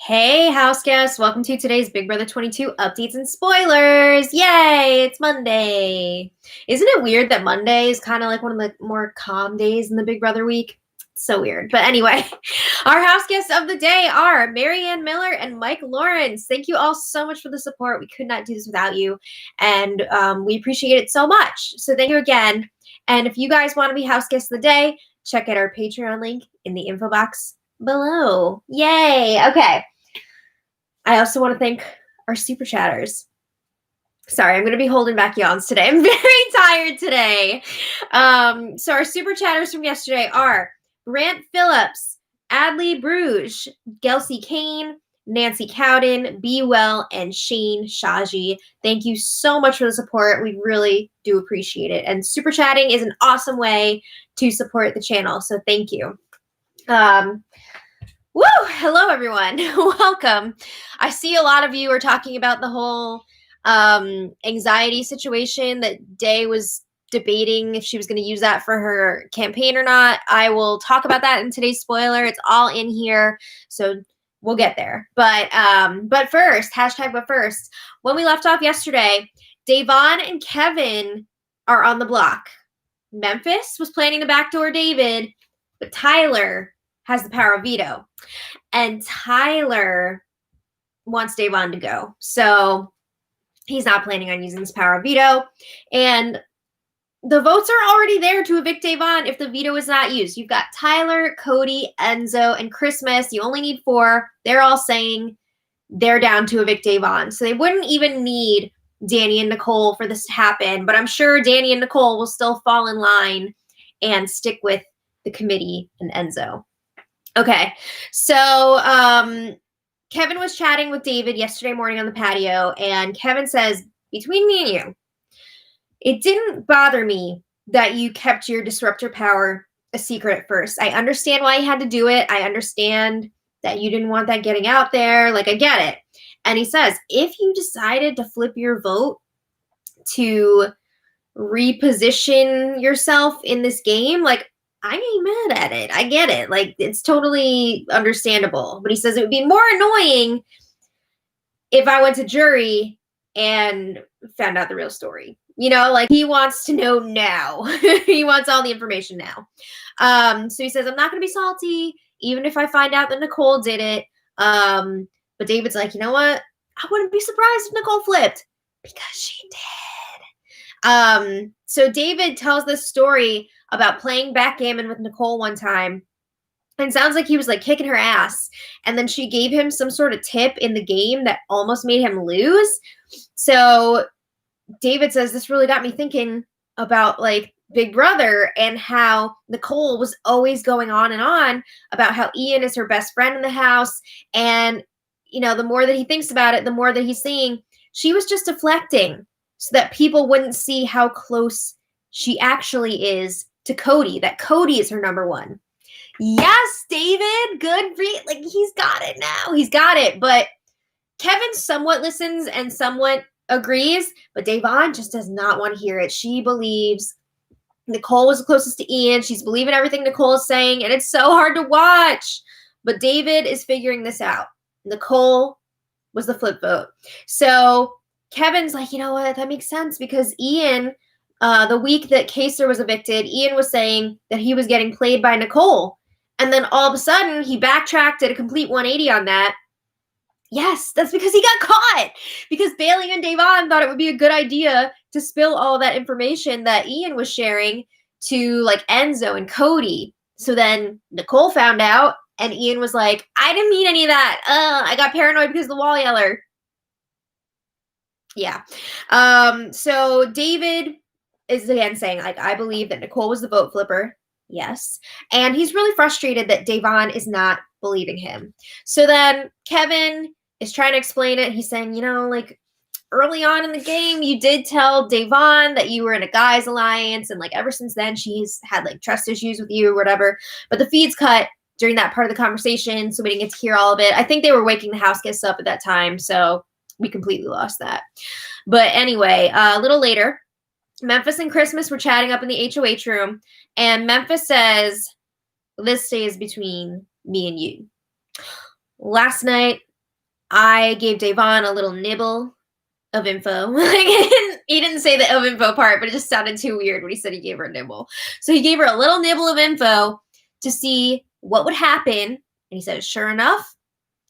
Hey, house guests. Welcome to today's Big Brother 22 updates and spoilers. Yay, it's Monday. Isn't it weird that Monday is kind of like one of the more calm days in the Big Brother week? It's so weird. But anyway, our house guests of the day are Marianne Miller and Mike Lawrence. Thank you all so much for the support. We could not do this without you, and we appreciate it so much. So thank you again. And if you guys want to be house guests of the day, check out our Patreon link in the info box below. Yay. Okay. I also want to thank our super chatters. Sorry, I'm going to be holding back yawns today. I'm very tired today. So our super chatters from yesterday are Brant Phillips, Adley Bruges, Gelsey Kane, Nancy Cowden, Be Well, and Shane Shaji. Thank you so much for the support. We really do appreciate it. And super chatting is an awesome way to support the channel. So thank you. Woo! Hello, everyone. Welcome. I see a lot of you are talking about the whole anxiety situation that Day was debating if she was going to use that for her campaign or not. I will talk about that in today's spoiler. It's all in here, so we'll get there. But first, but first, when we left off yesterday, Davon and Kevin are on the block. Memphis was planning to backdoor David, but Tyler has the power of veto. And Tyler wants Davon to go. So he's not planning on using his power of veto. And the votes are already there to evict Davon if the veto is not used. You've got Tyler, Cody, Enzo, and Christmas. You only need 4. They're all saying they're down to evict Davon. So they wouldn't even need Danny and Nicole for this to happen. But I'm sure Danny and Nicole will still fall in line and stick with the committee and Enzo. Okay, so Kevin was chatting with David yesterday morning on the patio, and Kevin says, between me and you, it didn't bother me that you kept your disruptor power a secret at first. I understand why you had to do it. I understand that you didn't want that getting out there. Like, I get it. And he says, if you decided to flip your vote to reposition yourself in this game, like, I ain't mad at it. I get it. Like, it's totally understandable. But he says it would be more annoying if I went to jury and found out the real story. You know, like, he wants to know now. He wants all the information now. So he says, I'm not going to be salty, even if I find out that Nicole did it. But David's like, you know what? I wouldn't be surprised if Nicole flipped, because she did. So David tells this story about playing backgammon with Nicole one time. And sounds like he was like kicking her ass. And then she gave him some sort of tip in the game that almost made him lose. So David says, this really got me thinking about like Big Brother and how Nicole was always going on and on about how Ian is her best friend in the house. And, you know, the more that he thinks about it, the more that he's seeing she was just deflecting so that people wouldn't see how close she actually is to Cody, that Cody is her number one. Yes, David, good for you. Like, he's got it now. He's got it. But Kevin somewhat listens and somewhat agrees, but Davon just does not want to hear it. She believes Nicole was the closest to Ian. She's believing everything Nicole is saying, and it's so hard to watch. But David is figuring this out. Nicole was the flip vote. So Kevin's like, you know what? That makes sense, because Ian, the week that Kaser was evicted, Ian was saying that he was getting played by Nicole. And then all of a sudden, he backtracked at a complete 180 on that. Yes, that's because he got caught. Because Bailey and Davon thought it would be a good idea to spill all that information that Ian was sharing to like Enzo and Cody. So then Nicole found out, and Ian was like, I didn't mean any of that. I got paranoid because of the wall yeller. Yeah. So David is again saying, like, I believe that Nicole was the vote flipper. Yes. And he's really frustrated that Davon is not believing him. So then Kevin is trying to explain it. He's saying, you know, like, early on in the game, you did tell Davon that you were in a guys alliance. And like, ever since then, she's had like trust issues with you or whatever. But the feed's cut during that part of the conversation, so we didn't get to hear all of it. I think they were waking the house guests up at that time. So we completely lost that. But anyway, a little later, Memphis and Christmas were chatting up in the HOH room, and Memphis says, this stays between me and you. Last night, I gave Davon a little nibble of info. He didn't say the of info part, but it just sounded too weird when he said he gave her a nibble. So he gave her a little nibble of info to see what would happen. And he said, sure enough,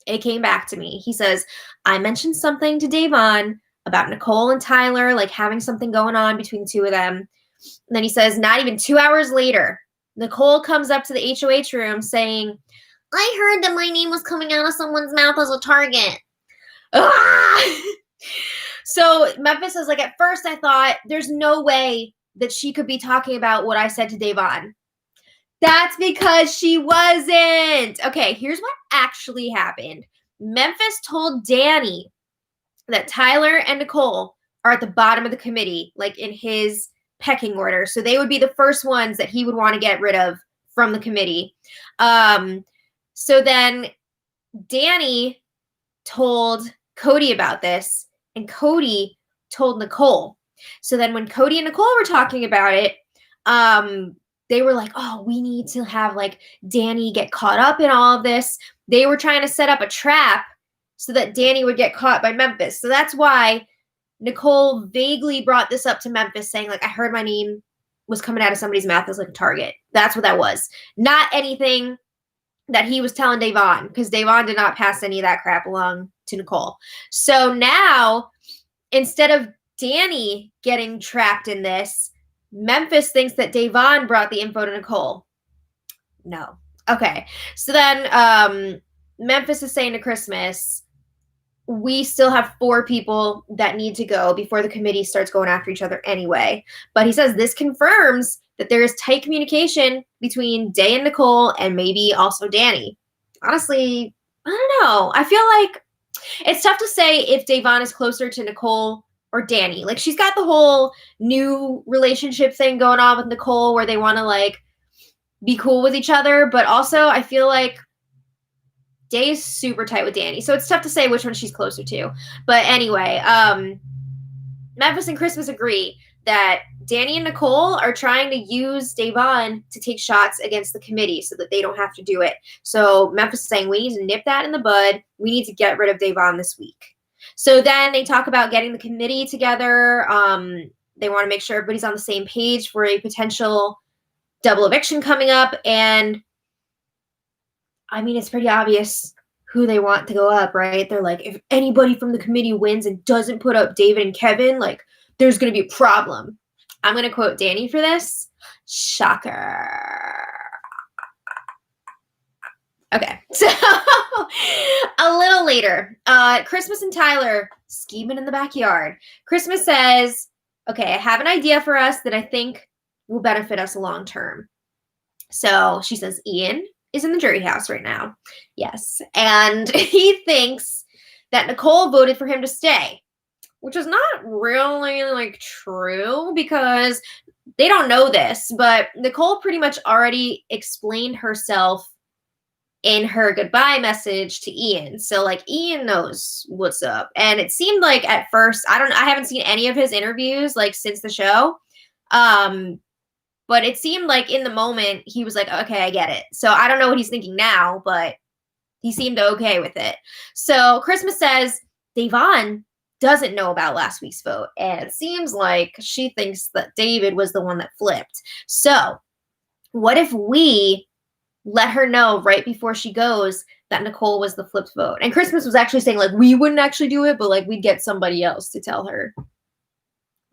it came back to me. He says, I mentioned something to Davon about Nicole and Tyler, like having something going on between the two of them. And then he says, not even 2 hours later, Nicole comes up to the HOH room saying, I heard that my name was coming out of someone's mouth as a target. Ah! So Memphis was like, at first I thought there's no way that she could be talking about what I said to Davon. That's because she wasn't. Okay, here's what actually happened. Memphis told Danny that Tyler and Nicole are at the bottom of the committee, like in his pecking order. So they would be the first ones that he would want to get rid of from the committee. So then Danny told Cody about this, and Cody told Nicole. So then when Cody and Nicole were talking about it, they were like, oh, we need to have like Danny get caught up in all of this. They were trying to set up a trap so that Danny would get caught by Memphis. So that's why Nicole vaguely brought this up to Memphis, saying like, I heard my name was coming out of somebody's mouth as like a target. That's what that was. Not anything that he was telling Davon, because Davon did not pass any of that crap along to Nicole. So now, instead of Danny getting trapped in this, Memphis thinks that Davon brought the info to Nicole. No. Okay. So then Memphis is saying to Christmas, we still have 4 people that need to go before the committee starts going after each other anyway. But he says this confirms that there is tight communication between Day and Nicole, and maybe also Danny. Honestly, I don't know. I feel like it's tough to say if Davon is closer to Nicole or Danny. Like, she's got the whole new relationship thing going on with Nicole where they want to like be cool with each other. But also I feel like Day is super tight with Danny. So it's tough to say which one she's closer to. But anyway, Memphis and Christmas agree that Danny and Nicole are trying to use Davon to take shots against the committee so that they don't have to do it. So Memphis is saying, we need to nip that in the bud. We need to get rid of Davon this week. So then they talk about getting the committee together. They want to make sure everybody's on the same page for a potential double eviction coming up. And I mean, it's pretty obvious who they want to go up, right? They're like, if anybody from the committee wins and doesn't put up David and Kevin, like, there's going to be a problem. I'm going to quote Danny for this. Shocker. Okay. So a little later, Christmas and Tyler scheming in the backyard. Christmas says, okay, I have an idea for us that I think will benefit us long term. So she says, Ian is in the jury house right now. Yes. And he thinks that Nicole voted for him to stay, which is not really like true because they don't know this, but Nicole pretty much already explained herself in her goodbye message to Ian. So like Ian knows what's up. And it seemed like at first, I haven't seen any of his interviews like since the show. But it seemed like in the moment he was like, okay, I get it. So I don't know what he's thinking now, but he seemed okay with it. So Christmas says Davon doesn't know about last week's vote. And it seems like she thinks that David was the one that flipped. So what if we let her know right before she goes that Nicole was the flipped vote? And Christmas was actually saying like, we wouldn't actually do it, but like we'd get somebody else to tell her.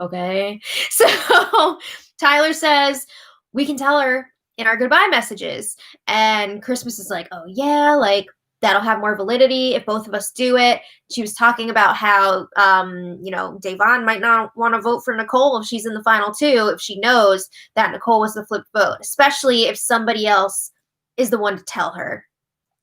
Okay. So Tyler says, we can tell her in our goodbye messages. And Christmas is like, oh yeah, like that'll have more validity if both of us do it. She was talking about how, Davon might not want to vote for Nicole if she's in the final 2, if she knows that Nicole was the flipped vote, especially if somebody else is the one to tell her.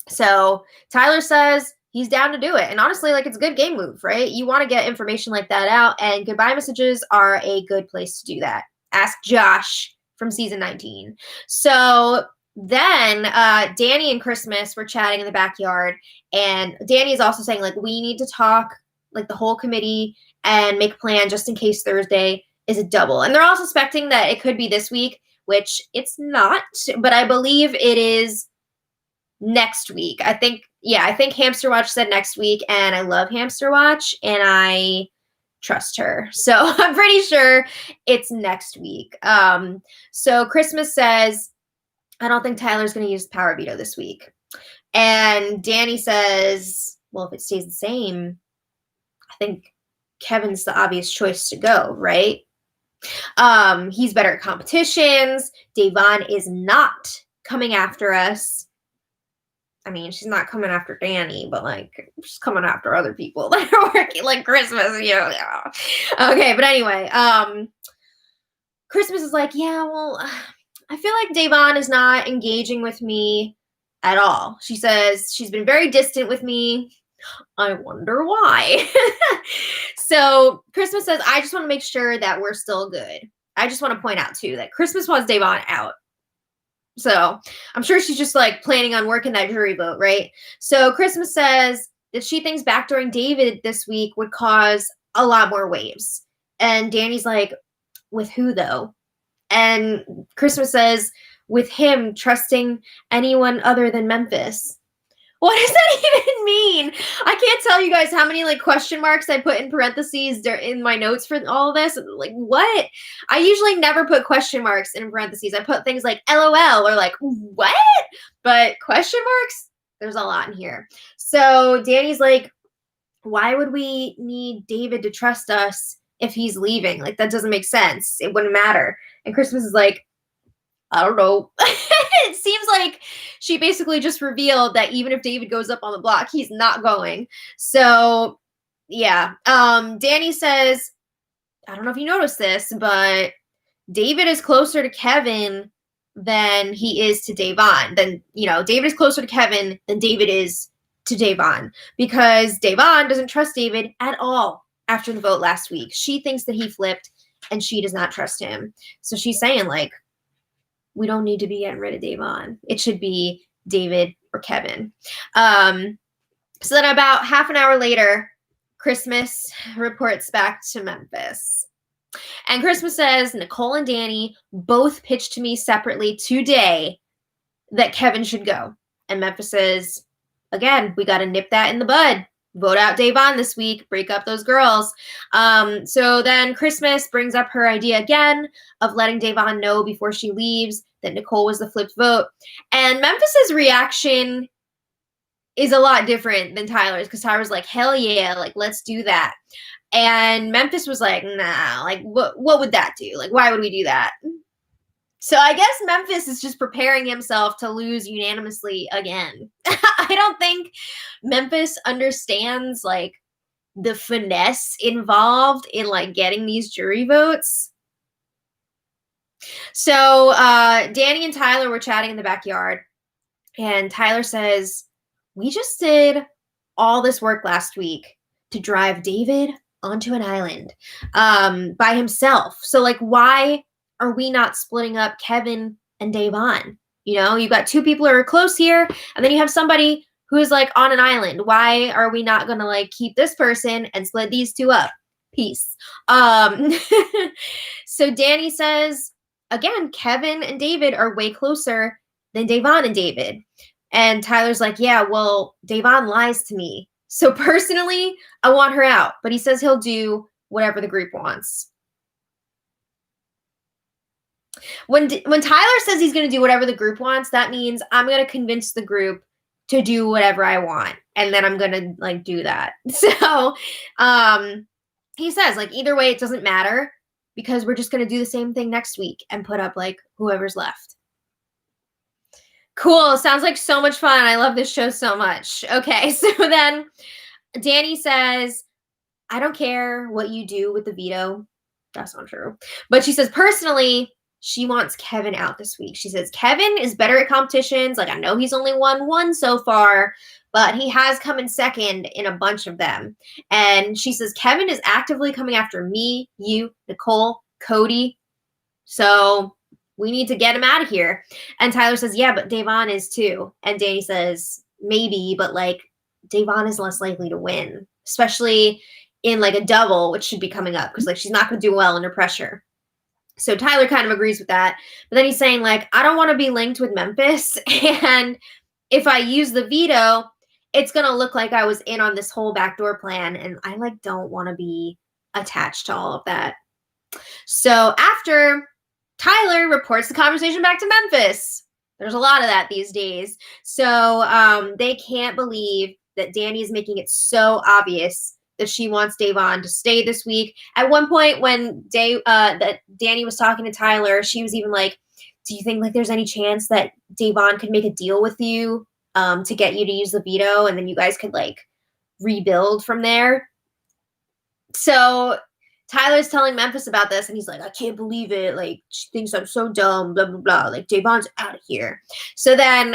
So Tyler says he's down to do it. And honestly, like, it's a good game move, right? You want to get information like that out, and goodbye messages are a good place to do that. Ask Josh from season 19. So then Danny and Christmas were chatting in the backyard, and Danny is also saying, like, we need to talk, like, the whole committee and make a plan just in case Thursday is a double. And they're all suspecting that it could be this week, which it's not, but I believe it is next week. I think Yeah, I think Hamster Watch said next week, and I love Hamster Watch, and I trust her. So I'm pretty sure it's next week. So Christmas says, I don't think Tyler's going to use power veto this week. And Danny says, well, if it stays the same, I think Kevin's the obvious choice to go, right? He's better at competitions. Devon is not coming after us. I mean, she's not coming after Danny, but like she's coming after other people that are working like Christmas, you know. Yeah. Okay, but anyway, Christmas is like, yeah, well, I feel like Devon is not engaging with me at all. She says she's been very distant with me. I wonder why. So Christmas says, I just want to make sure that we're still good. I just want to point out too that Christmas wants Devon out. So I'm sure she's just like planning on working that jury vote, right? So Christmas says that she thinks backdooring David this week would cause a lot more waves. And Danny's like, with who though? And Christmas says, with him trusting anyone other than Memphis. What does that even mean? I can't tell you guys how many like question marks I put in parentheses in my notes for all of this. Like, what? I usually never put question marks in parentheses. I put things like LOL or like, what? But question marks, there's a lot in here. So Danny's like, why would we need David to trust us if he's leaving? Like, that doesn't make sense. It wouldn't matter. And Christmas is like, I don't know. It seems like she basically just revealed that even if David goes up on the block, he's not going. So, yeah. Danny says, I don't know if you noticed this, but David is closer to Kevin than he is to Devon. David is closer to Kevin than David is to Devon because Devon doesn't trust David at all after the vote last week. She thinks that he flipped and she does not trust him. So she's saying, like, we don't need to be getting rid of Devon. It should be David or Kevin. So then about half an hour later, Christmas reports back to Memphis. And Christmas says, Nicole and Danny both pitched to me separately today that Kevin should go. And Memphis says, again, we got to nip that in the bud. Vote out Devon this week, break up those girls. So then Christmas brings up her idea again of letting Devon know before she leaves that Nicole was the flipped vote. And Memphis's reaction is a lot different than Tyler's because Tyler's like, hell yeah, like, let's do that. And Memphis was like, nah, like, what would that do? Like, why would we do that? So I guess Memphis is just preparing himself to lose unanimously again. I don't think Memphis understands like the finesse involved in like getting these jury votes. So Danny and Tyler were chatting in the backyard, and Tyler says, we just did all this work last week to drive David onto an island by himself. So like, why are we not splitting up Kevin and Devon? You know, you've got two people who are close here, and then you have somebody who is like on an island. Why are we not going to like keep this person and split these two up? Peace. So Danny says, again, Kevin and David are way closer than Devon and David. And Tyler's like, yeah, well, Devon lies to me. So personally, I want her out. But he says he'll do whatever the group wants. When Tyler says he's going to do whatever the group wants, that means I'm going to convince the group to do whatever I want. And then I'm going to like do that. So he says like, either way, it doesn't matter because we're just going to do the same thing next week and put up like whoever's left. Cool. Sounds like so much fun. I love this show so much. Okay. So then Danny says, I don't care what you do with the veto. That's not true. But she says, personally, she wants Kevin out this week. She says, Kevin is better at competitions. Like, I know he's only won one so far, but he has come in second in a bunch of them. And she says, Kevin is actively coming after me, you, Nicole, Cody. So we need to get him out of here. And Tyler says, yeah, but Devon is too. And Danny says, maybe, but like Devon is less likely to win, especially in like a double, which should be coming up because like she's not going to do well under pressure. So Tyler kind of agrees with that. But then he's saying like, I don't want to be linked with Memphis. And if I use the veto, it's going to look like I was in on this whole backdoor plan, and I like don't want to be attached to all of that. So after, Tyler reports the conversation back to Memphis. There's a lot of that these days. So they can't believe that Danny is making it so obvious that she wants Davon to stay this week. At one point when that Danny was talking to Tyler, she was even like, do you think like there's any chance that Davon could make a deal with you to get you to use the veto, and then you guys could like rebuild from there? So Tyler's telling Memphis about this, and he's like, I can't believe it. Like, she thinks I'm so dumb, blah, blah, blah. Like, Davon's out of here. So then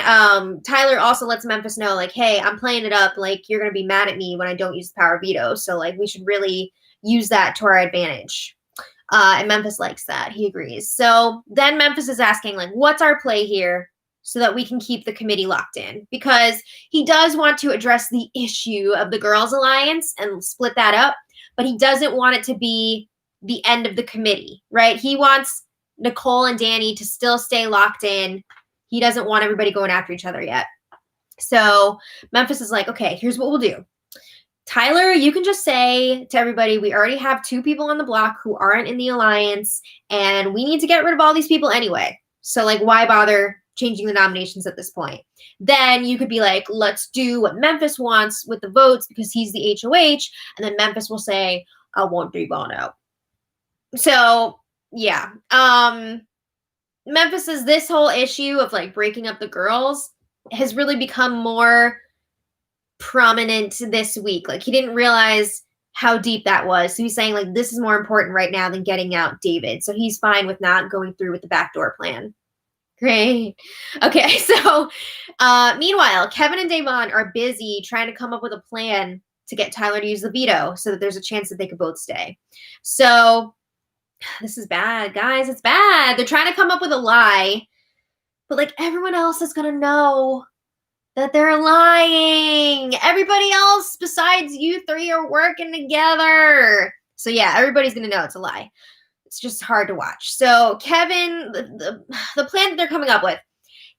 Tyler also lets Memphis know, like, hey, I'm playing it up. Like, you're going to be mad at me when I don't use the power veto. So, like, we should really use that to our advantage. And Memphis likes that. He agrees. So then Memphis is asking, like, what's our play here so that we can keep the committee locked in? Because he does want to address the issue of the Girls Alliance and split that up, but he doesn't want it to be the end of the committee, right? He wants Nicole and Danny to still stay locked in. He doesn't want everybody going after each other yet. So Memphis is like, okay, here's what we'll do. Tyler, you can just say to everybody, we already have 2 people on the block who aren't in the alliance, and we need to get rid of all these people anyway. So, like, why bother changing the nominations at this point? Then you could be like, let's do what Memphis wants with the votes because he's the HOH, and then Memphis will say, I want Davon out. So, yeah. Memphis's this whole issue of, like, breaking up the girls has really become more prominent this week. Like, he didn't realize how deep that was. So he's saying, like, this is more important right now than getting out David. So he's fine with not going through with the backdoor plan. Great. Okay, so meanwhile, Kevin and Davon are busy trying to come up with a plan to get Tyler to use the veto so that there's a chance that they could both stay. So this is bad, guys. It's bad. They're trying to come up with a lie, but like everyone else is going to know that they're lying. Everybody else besides you 3 are working together. So yeah, everybody's going to know it's a lie. It's just hard to watch. So Kevin, the plan that they're coming up with,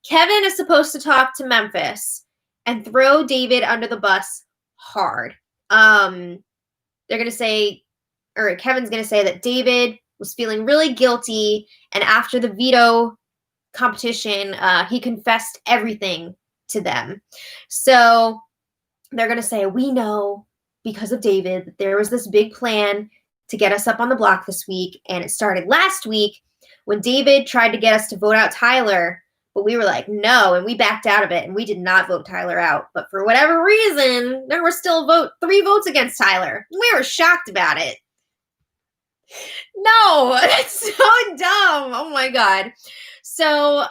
Kevin is supposed to talk to Memphis and throw David under the bus hard. They're going to say, or Kevin's going to say that David was feeling really guilty, and after the veto competition, he confessed everything to them. So they're going to say, we know because of David that there was this big plan to get us up on the block this week, and it started last week when David tried to get us to vote out Tyler, but we were like, no, and we backed out of it, and we did not vote Tyler out. But for whatever reason, there were still 3 votes against Tyler. We were shocked about it. No, that's so dumb. Oh my God. So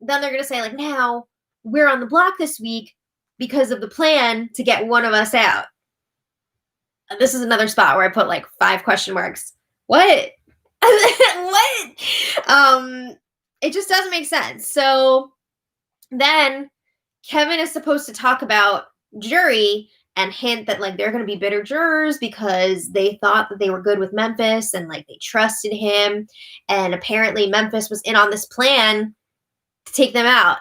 then they're going to say, like, now we're on the block this week because of the plan to get one of us out. This is another spot where I put like 5 question marks. What? What? It just doesn't make sense. So then Kevin is supposed to talk about jury and hint that like they're going to be bitter jurors because they thought that they were good with Memphis and like they trusted him. And apparently Memphis was in on this plan to take them out.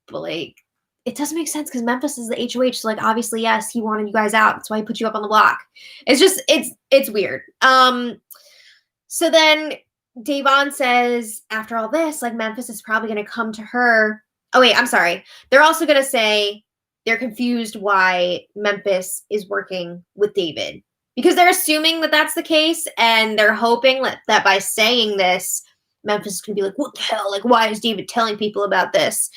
But like, it doesn't make sense because Memphis is the HOH. So like, obviously, yes, he wanted you guys out. That's why he put you up on the block. It's just, it's weird. So then Davon says after all this, like Memphis is probably going to come to her. Oh wait, I'm sorry. They're also going to say they're confused why Memphis is working with David because they're assuming that that's the case. And they're hoping that by saying this, Memphis is going to be like, what the hell? Like, why is David telling people about this?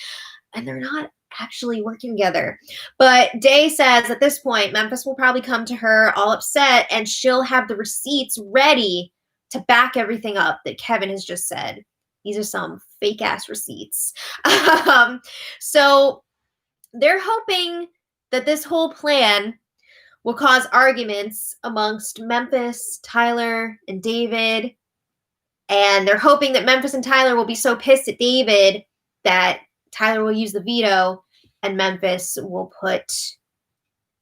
And they're not actually working together. But Day says at this point, Memphis will probably come to her all upset and she'll have the receipts ready to back everything up that Kevin has just said. These are some fake ass receipts. So they're hoping that this whole plan will cause arguments amongst Memphis, Tyler, and David. And they're hoping that Memphis and Tyler will be so pissed at David that Tyler will use the veto and Memphis will put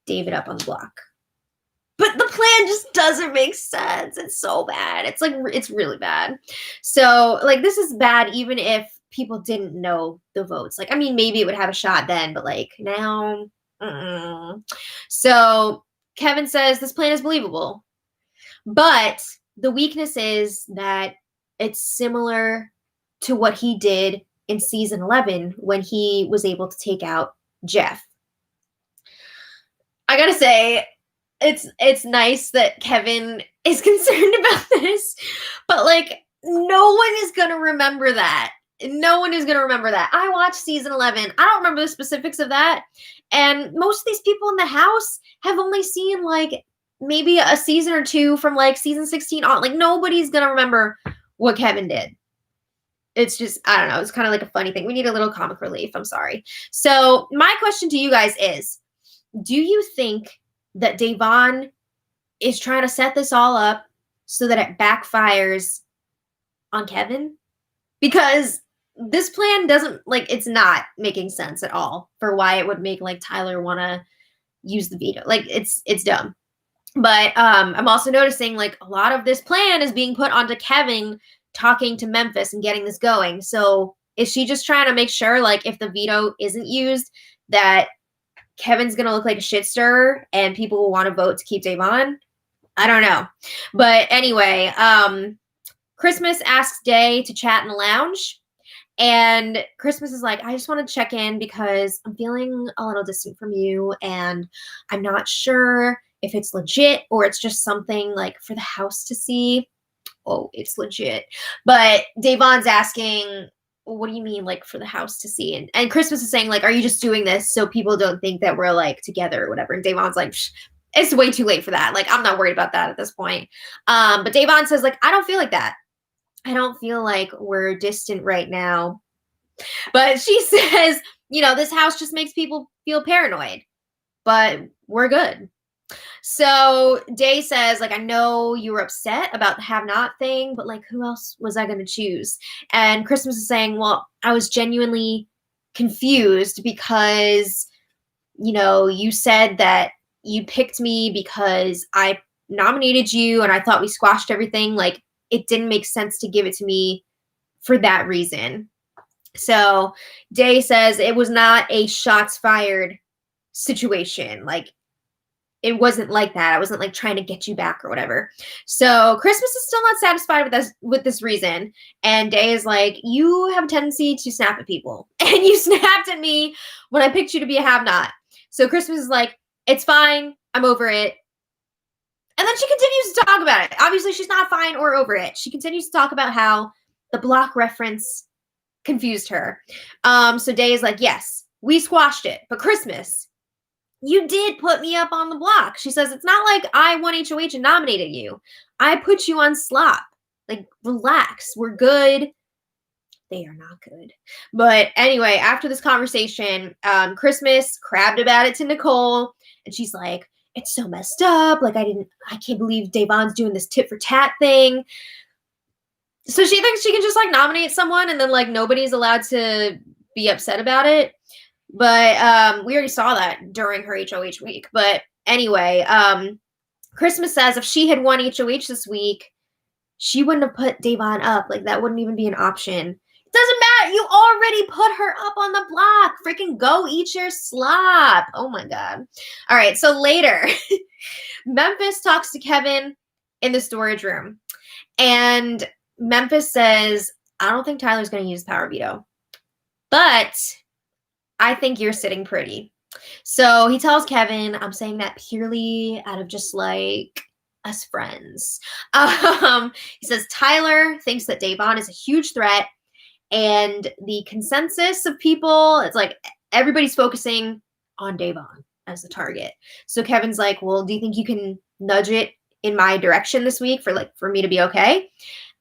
David up on the block. But the plan just doesn't make sense. It's so bad. It's like, it's really bad. So like, this is bad even if people didn't know the votes. Like, I mean, maybe it would have a shot then, but like now So Kevin says this plan is believable, but the weakness is that it's similar to what he did in season 11 when he was able to take out Jeff. I gotta say, it's nice that Kevin is concerned about this, but like no one is gonna remember that. No one is gonna remember that. I watched season 11. I don't remember the specifics of that, and most of these people in the house have only seen like maybe a season or two from like season 16 on. Like nobody's gonna remember what Kevin did. It's just, I don't know, it's kind of like a funny thing. We need a little comic relief. I'm sorry. So my question to you guys is, do you think that Devon is trying to set this all up so that it backfires on Kevin? Because this plan doesn't, like, it's not making sense at all for why it would make like Tyler want to use the veto. Like it's dumb. But I'm also noticing like a lot of this plan is being put onto Kevin talking to Memphis and getting this going. So is she just trying to make sure like if the veto isn't used that Kevin's going to look like a shit stirrer and people will want to vote to keep Devon? I don't know. But anyway, Christmas asks Day to chat in the lounge. And Christmas is like, I just want to check in because I'm feeling a little distant from you. And I'm not sure if it's legit or it's just something like for the house to see. Oh, it's legit. But Devon's asking, what do you mean like for the house to see? And Christmas is saying like, are you just doing this so people don't think that we're like together or whatever? And Devon's like, it's way too late for that. Like, I'm not worried about that at this point. But Devon says like, I don't feel like that. I don't feel like we're distant right now. But she says, you know, this house just makes people feel paranoid, but we're good. So Day says, like, I know you were upset about the have-not thing, but like, who else was I going to choose? And Christmas is saying, well, I was genuinely confused because, you know, you said that you picked me because I nominated you and I thought we squashed everything. Like, it didn't make sense to give it to me for that reason. So Day says it was not a shots fired situation. Like, it wasn't like that. I wasn't like trying to get you back or whatever. So Christmas is still not satisfied with this reason. And Day is like, you have a tendency to snap at people. And you snapped at me when I picked you to be a have-not. So Christmas is like, it's fine. I'm over it. And then she continues to talk about it. Obviously, she's not fine or over it. She continues to talk about how the block reference confused her. So Day is like, yes, we squashed it. But Christmas, you did put me up on the block. She says, it's not like I won HOH and nominated you. I put you on slop. Like, relax. We're good. They are not good. But anyway, after this conversation, Christmas crabbed about it to Nicole. And she's like, it's so messed up. Like, I can't believe Devon's doing this tit for tat thing. So she thinks she can just like nominate someone and then like nobody's allowed to be upset about it. But we already saw that during her HOH week. But anyway, Christmas says if she had won HOH this week, she wouldn't have put Devon up. Like, that wouldn't even be an option. It doesn't matter. You already put her up on the block. Freaking go eat your slop. Oh my God. All right. So later, Memphis talks to Kevin in the storage room. And Memphis says, I don't think Tyler's going to use power veto. But I think you're sitting pretty. So he tells Kevin, I'm saying that purely out of just like us friends. He says Tyler thinks that Devon is a huge threat, and the consensus of people, it's like everybody's focusing on Devon as the target. So Kevin's like, well, do you think you can nudge it in my direction this week for me to be okay?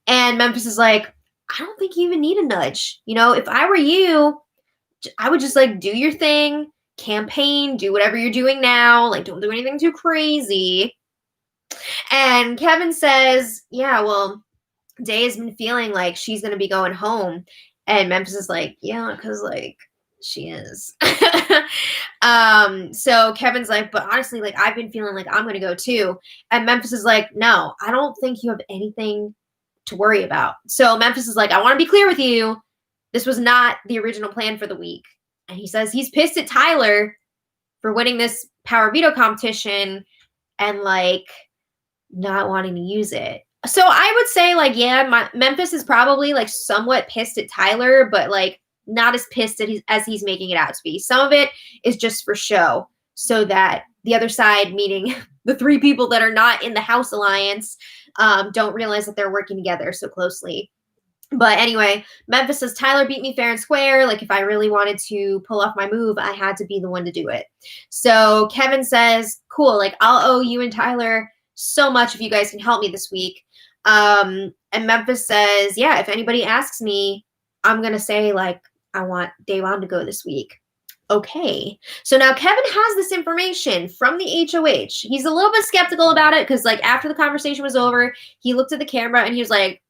And Memphis is like, I don't think you even need a nudge. You know, if I were you, I would just like do your thing, campaign, do whatever you're doing now. Like, don't do anything too crazy. And Kevin says, yeah, well, Day has been feeling like she's going to be going home. And Memphis is like, yeah, because like she is. So Kevin's like, but honestly, like I've been feeling like I'm going to go too. And Memphis is like, no, I don't think you have anything to worry about. So Memphis is like, I want to be clear with you. This was not the original plan for the week. And he says he's pissed at Tyler for winning this power veto competition and like not wanting to use it. So I would say like, yeah, Memphis is probably like somewhat pissed at Tyler, but like not as pissed as he's making it out to be. Some of it is just for show so that the other side, meaning the three people that are not in the House Alliance, don't realize that they're working together so closely. But anyway, Memphis says, Tyler beat me fair and square. Like, if I really wanted to pull off my move, I had to be the one to do it. So Kevin says, cool, like, I'll owe you and Tyler so much if you guys can help me this week. And Memphis says, yeah, if anybody asks me, I'm going to say, like, I want Davon to go this week. Okay. So now Kevin has this information from the HOH. He's a little bit skeptical about it because, like, after the conversation was over, he looked at the camera and he was like,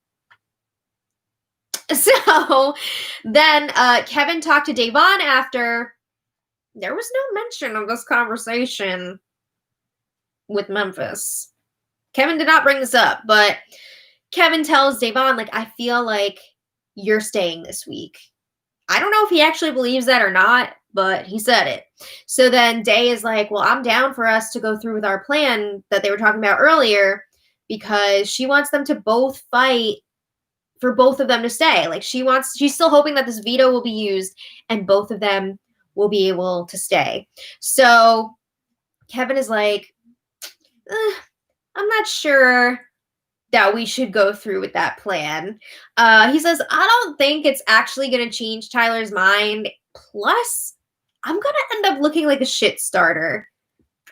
so then Kevin talked to Davon after. There was no mention of this conversation with Memphis. Kevin did not bring this up, but Kevin tells Davon, like, I feel like you're staying this week. I don't know if he actually believes that or not, but he said it. So then Day is like, well, I'm down for us to go through with our plan that they were talking about earlier because she wants them to both fight for both of them to stay. Like, she's still hoping that this veto will be used and both of them will be able to stay. So Kevin is like, I'm not sure that we should go through with that plan. He says, I don't think it's actually going to change Tyler's mind. Plus, I'm going to end up looking like a shit starter.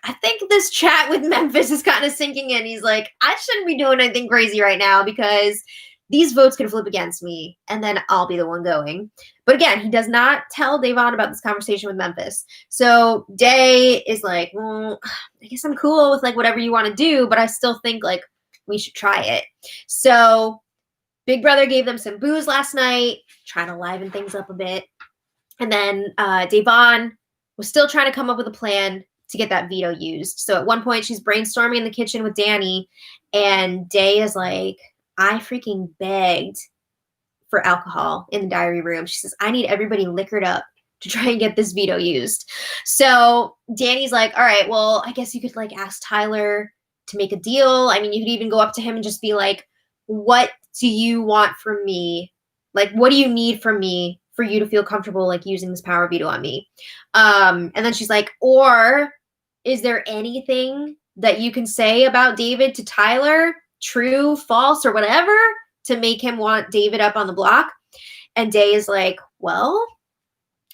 I think this chat with Memphis is kind of sinking in. He's like, I shouldn't be doing anything crazy right now because these votes could flip against me, and then I'll be the one going. But again, he does not tell Davon about this conversation with Memphis. So Day is like, well, I guess I'm cool with like whatever you want to do, but I still think like we should try it. So Big Brother gave them some booze last night, trying to liven things up a bit. And then Davon was still trying to come up with a plan to get that veto used. So at one point, she's brainstorming in the kitchen with Danny, and Day is like, I freaking begged for alcohol in the diary room. She says, I need everybody liquored up to try and get this veto used. So Danny's like, all right, well, I guess you could like ask Tyler to make a deal. I mean, you could even go up to him and just be like, what do you want from me? Like, what do you need from me for you to feel comfortable like using this power veto on me? And then she's like, or is there anything that you can say about David to Tyler? True, false, or whatever, to make him want David up on the block? And Day is like, well,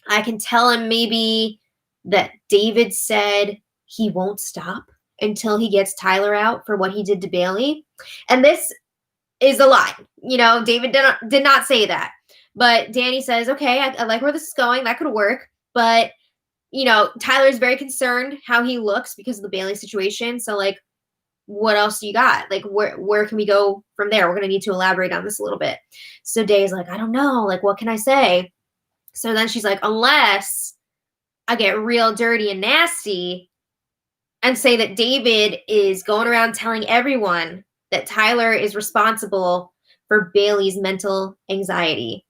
I can tell him maybe that David said he won't stop until he gets Tyler out for what he did to Bailey. And this is a lie. You know, David did not say that. But Danny says, okay, I like where this is going. That could work. But, you know, Tyler's very concerned how he looks because of the Bailey situation. So, like, what else do you got? Like, where can we go from there? We're going to need to elaborate on this a little bit. So Day's like, I don't know. Like, what can I say? So then she's like, unless I get real dirty and nasty and say that David is going around telling everyone that Tyler is responsible for Bailey's mental anxiety.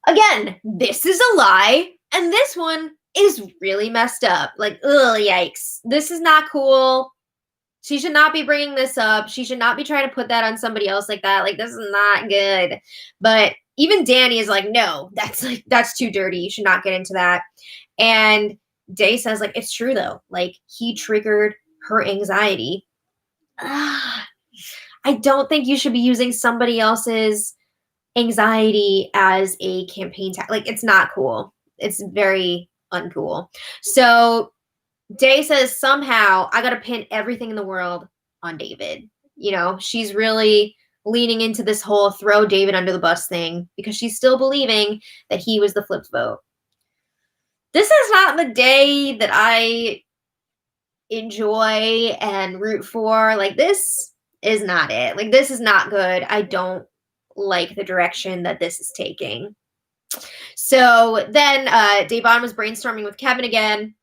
Again, this is a lie. And this one is really messed up. Like, ugh, yikes. This is not cool. She should not be bringing this up. She should not be trying to put that on somebody else like that. Like, this is not good. But even Danny is like, no, that's too dirty. You should not get into that. And Day says, like, it's true, though. Like, he triggered her anxiety. I don't think you should be using somebody else's anxiety as a campaign tactic. Like, it's not cool. It's very uncool. So Day says, somehow I got to pin everything in the world on David. You know, she's really leaning into this whole throw David under the bus thing because she's still believing that he was the flipped vote. This is not the Day that I enjoy and root for. Like, this is not it. Like, this is not good. I don't like the direction that this is taking. So then Davon was brainstorming with Kevin again.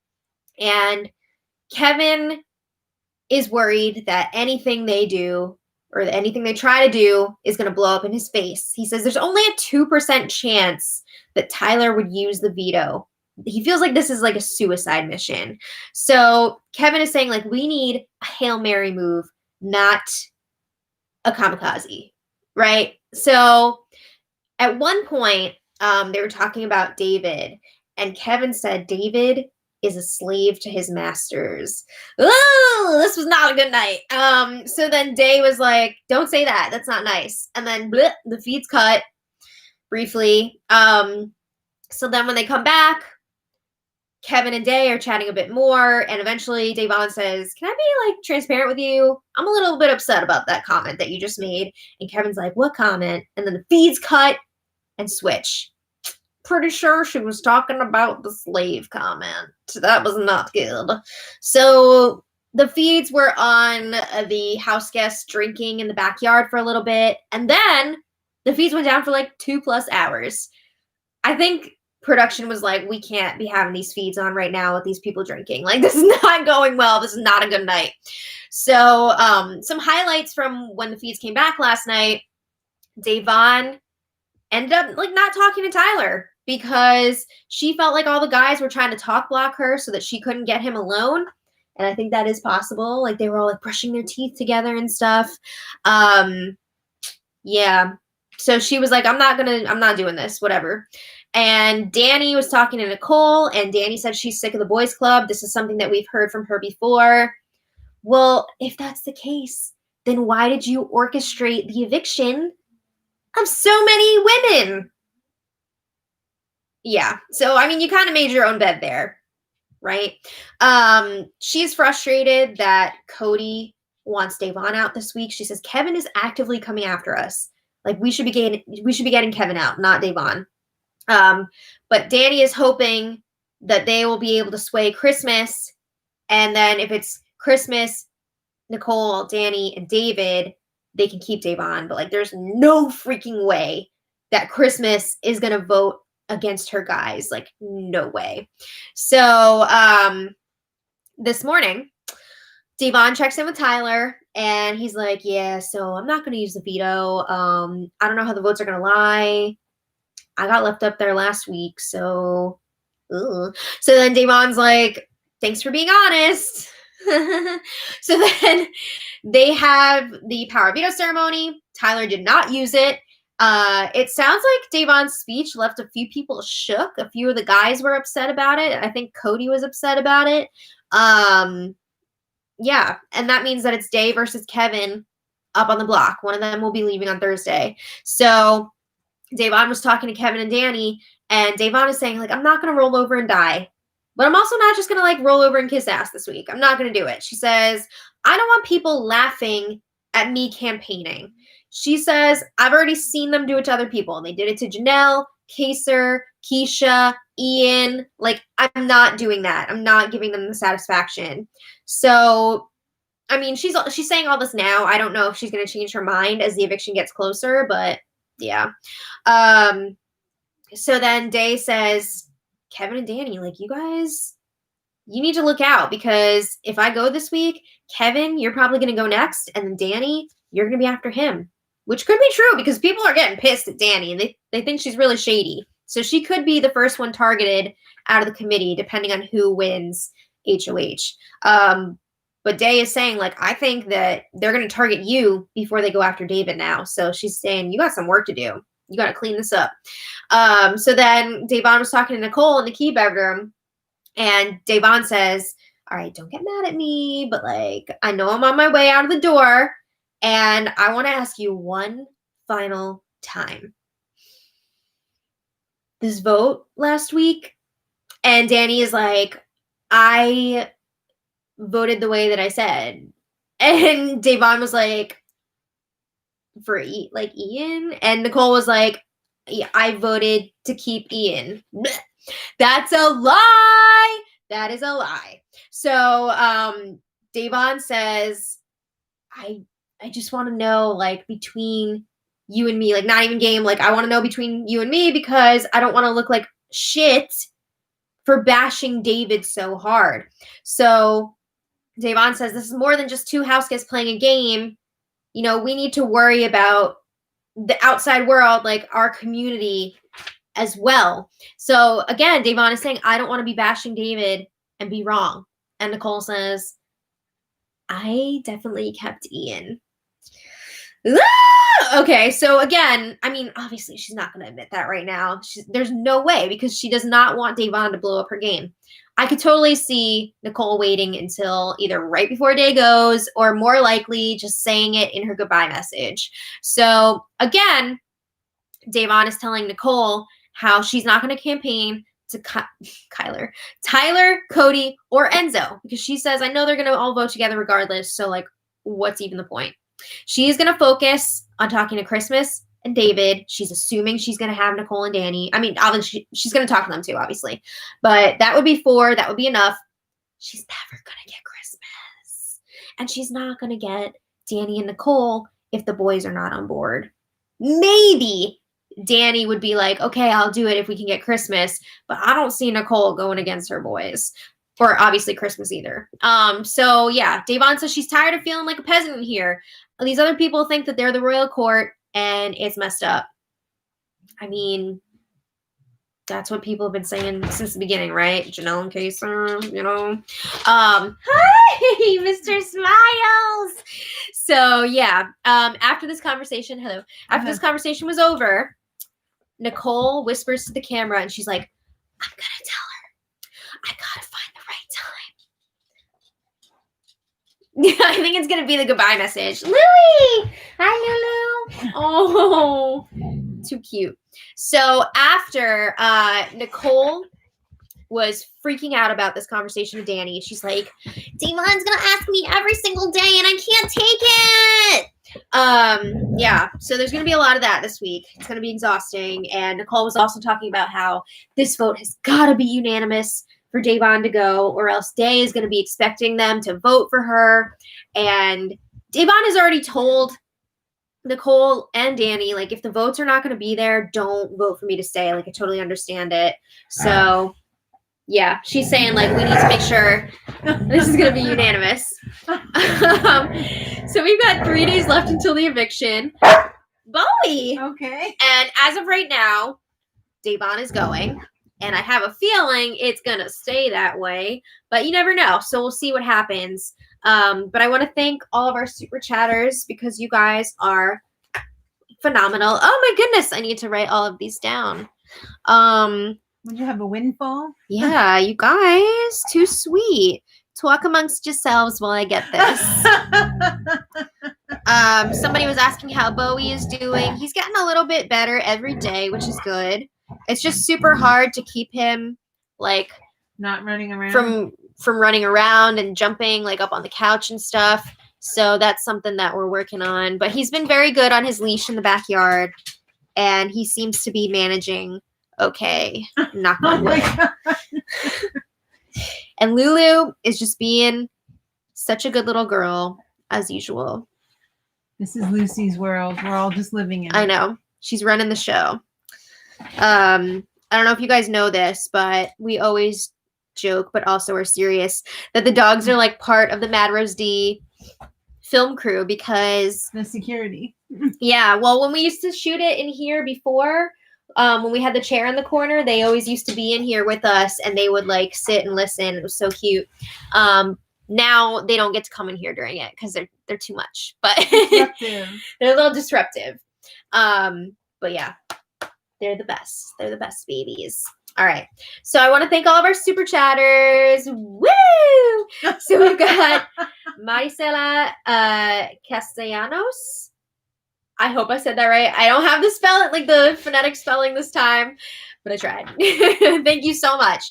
And Kevin is worried that anything they do or anything they try to do is going to blow up in his face. He says there's only a 2% chance that Tyler would use the veto he feels like this is like a suicide mission. So Kevin is saying like, we need a Hail Mary move, not a kamikaze, right? So at one point, they were talking about David, and Kevin said David is a slave to his masters. Oh, this was not a good night. So then Day was like, don't say that. That's not nice. And then bleh, the feed's cut briefly. So then when they come back, Kevin and Day are chatting a bit more, and eventually Davon says, can I be like transparent with you? I'm a little bit upset about that comment that you just made. And Kevin's like, what comment? And then the feed's cut and switch. Pretty sure she was talking about the slave comment. That was not good. So the feeds were on the house guests drinking in the backyard for a little bit, and then the feeds went down for like 2+ hours. I think production was like, we can't be having these feeds on right now with these people drinking. Like, this is not going well. This is not a good night. So some highlights from when the feeds came back last night. Davon ended up like not talking to Tyler because she felt like all the guys were trying to talk block her so that she couldn't get him alone. And I think that is possible. Like, they were all like brushing their teeth together and stuff. Yeah. So she was like, I'm not doing this, whatever. And Danny was talking to Nicole, and Danny said she's sick of the boys club. This is something that we've heard from her before. Well, if that's the case, then why did you orchestrate the eviction of so many women? Yeah. So, I mean, you kind of made your own bed there, right? She's frustrated that Cody wants Davon out this week. She says, Kevin is actively coming after us. Like, we should be getting Kevin out, not Davon. But Danny is hoping that they will be able to sway Christmas. And then if it's Christmas, Nicole, Danny, and David, they can keep Davon. But like, there's no freaking way that Christmas is going to vote against her guys. Like, no way. So, this morning, Davon checks in with Tyler, and he's like, yeah, so I'm not going to use the veto. I don't know how the votes are going to lie. I got left up there last week, so ugh. So then Davon's like, thanks for being honest. So then they have the power veto ceremony. Tyler did not use it. It sounds like Davon's speech left a few people shook. A few of the guys were upset about it. I think Cody was upset about it. Yeah, and that means that it's Day versus Kevin up on the block. One of them will be leaving on Thursday. So Davon was talking to Kevin and Danny, and Davon is saying, like, I'm not going to roll over and die, but I'm also not just going to, like, roll over and kiss ass this week. I'm not going to do it. She says, I don't want people laughing at me campaigning. She says, I've already seen them do it to other people. They did it to Janelle, Kaser, Keisha, Ian. Like, I'm not doing that. I'm not giving them the satisfaction. So, I mean, she's saying all this now. I don't know if she's going to change her mind as the eviction gets closer, but yeah. So then Day says, Kevin and Danny, like, you guys, you need to look out, because if I go this week, Kevin, you're probably going to go next, and then Danny, you're going to be after him, which could be true because people are getting pissed at Danny, and they think she's really shady. So she could be the first one targeted out of the committee, depending on who wins HOH. But Day is saying, like, I think that they're going to target you before they go after David now. So she's saying, you got some work to do. You got to clean this up. So then Davon was talking to Nicole in the key bedroom, and Davon says, all right, don't get mad at me, but like, I know I'm on my way out of the door, and I want to ask you one final time. This vote last week, and Danny is like, I voted the way that I said. And Davon was like, for Ian? And Nicole was like, yeah, I voted to keep Ian. Blech. That's a lie. That is a lie. So Davon says, I just want to know, like, between you and me, like, not even game, like, I want to know between you and me, because I don't want to look like shit for bashing David so hard. So Davon says, this is more than just two house guests playing a game. You know, we need to worry about the outside world, like our community as well. So again, Davon is saying, I don't want to be bashing David and be wrong. And Nicole says, I definitely kept Ian. Okay, so again, I mean, obviously she's not going to admit that right now. There's no way, because she does not want Davon to blow up her game. I could totally see Nicole waiting until either right before day goes, or more likely just saying it in her goodbye message. So again, Davon is telling Nicole how she's not going to campaign to Tyler, Cody, or Enzo, because she says, I know they're going to all vote together regardless, so like, what's even the point? She's going to focus on talking to Christmas and David. She's assuming she's going to have Nicole and Danny. I mean, obviously, she's going to talk to them too, obviously. But that would be 4. That would be enough. She's never going to get Christmas. And she's not going to get Danny and Nicole if the boys are not on board. Maybe Danny would be like, okay, I'll do it if we can get Christmas. But I don't see Nicole going against her boys. Or obviously Christmas either. So yeah, Davon says she's tired of feeling like a peasant in here. These other people think that they're the royal court, and it's messed up. I mean, that's what people have been saying since the beginning, right? Janelle and Kaser, you know. Hi, Mr. Smiles. So yeah, after this conversation, this conversation was over, Nicole whispers to the camera, and she's like, I'm gonna tell her. I gotta find the right time. Yeah, I think it's gonna be the goodbye message. Louie! Hi, Lulu. Oh, too cute. So after Nicole was freaking out about this conversation with Danny, she's like, Davon's gonna ask me every single day and I can't take it. Yeah, so there's gonna be a lot of that this week. It's gonna be exhausting. And Nicole was also talking about how this vote has gotta be unanimous for Davon to go, or else Day is going to be expecting them to vote for her. And Davon has already told Nicole and Danny, like, if the votes are not going to be there, don't vote for me to stay. Like, I totally understand it. So, yeah, she's saying, like, we need to make sure this is going to be unanimous. So we've got 3 days left until the eviction. Bowie! Okay. And as of right now, Davon is going. And I have a feeling it's going to stay that way, but you never know. So we'll see what happens. But I want to thank all of our super chatters, because you guys are phenomenal. Oh my goodness. I need to write all of these down. Would you have a windfall? Yeah, you guys, too sweet. Talk amongst yourselves while I get this. Somebody was asking how Bowie is doing. He's getting a little bit better every day, which is good. It's just super hard to keep him, like, not running around from running around and jumping, like, up on the couch and stuff. So that's something that we're working on. But he's been very good on his leash in the backyard, and he seems to be managing okay. Knock on wood. And Lulu is just being such a good little girl, as usual. This is Lucy's world. We're all just living in it. I know. She's running the show. I don't know if you guys know this, but we always joke, but also are serious, that the dogs are like part of the Mad Rose D film crew, because the security. Yeah, well, when we used to shoot it in here before, when we had the chair in the corner, they always used to be in here with us, and they would like sit and listen. It was so cute. Now they don't get to come in here during it because they're too much, but they're a little disruptive. But yeah. They're the best. They're the best babies. All right. So I want to thank all of our super chatters. Woo! So we've got Maricela Castellanos. I hope I said that right. I don't have the phonetic spelling this time, but I tried. Thank you so much.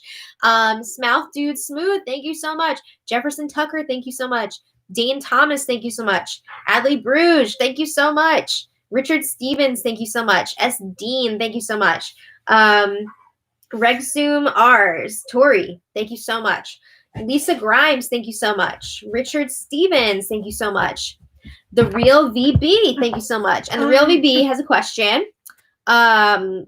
Smouth Dude Smooth, thank you so much. Jefferson Tucker, thank you so much. Dane Thomas, thank you so much. Adley Bruges, thank you so much. Richard Stevens, thank you so much. S. Dean, thank you so much. Regzoom Rs, Tori, thank you so much. Lisa Grimes, thank you so much. Richard Stevens, thank you so much. The Real VB, thank you so much. And the Real VB has a question. When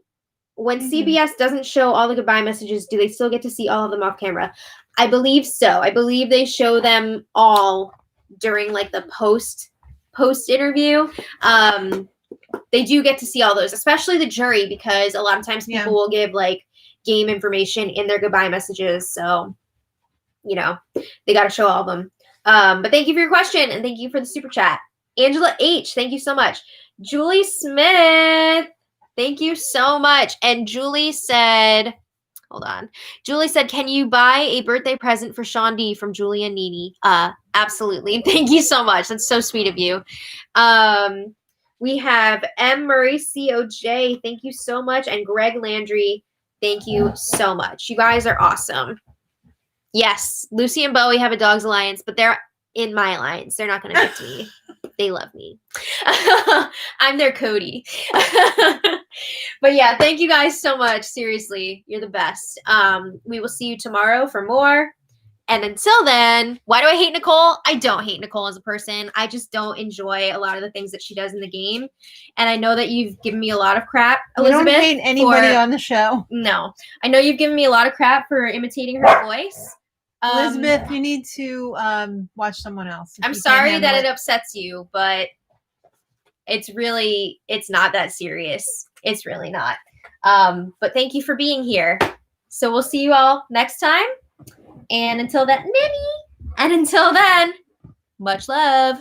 CBS doesn't show all the goodbye messages, do they still get to see all of them off camera? I believe so. I believe they show them all during like the post interview. they do get to see all those, especially the jury, because a lot of times people will give like game information in their goodbye messages. So, you know, they got to show all of them. But thank you for your question, and thank you for the super chat. Angela H, thank you so much. Julie Smith, thank you so much. And Julie said, hold on. Julie said, can you buy a birthday present for Sean D from Julie and Nini? Absolutely. Thank you so much. That's so sweet of you. We have M. Murray COJ. Thank you so much. And Greg Landry, thank you so much. You guys are awesome. Yes, Lucy and Bowie have a Dogs Alliance, but they're in my alliance. They're not going to get to me. They love me. I'm their Cody. But yeah, thank you guys so much. Seriously, you're the best. We will see you tomorrow for more. And until then, why do I hate Nicole? I don't hate Nicole as a person. I just don't enjoy a lot of the things that she does in the game. And I know that you've given me a lot of crap, Elizabeth. You don't hate anybody on the show. No. I know you've given me a lot of crap for imitating her voice. Elizabeth, you need to watch someone else. I'm sorry that it upsets you, but it's not that serious. It's really not. But thank you for being here. So we'll see you all next time. And until then, much love.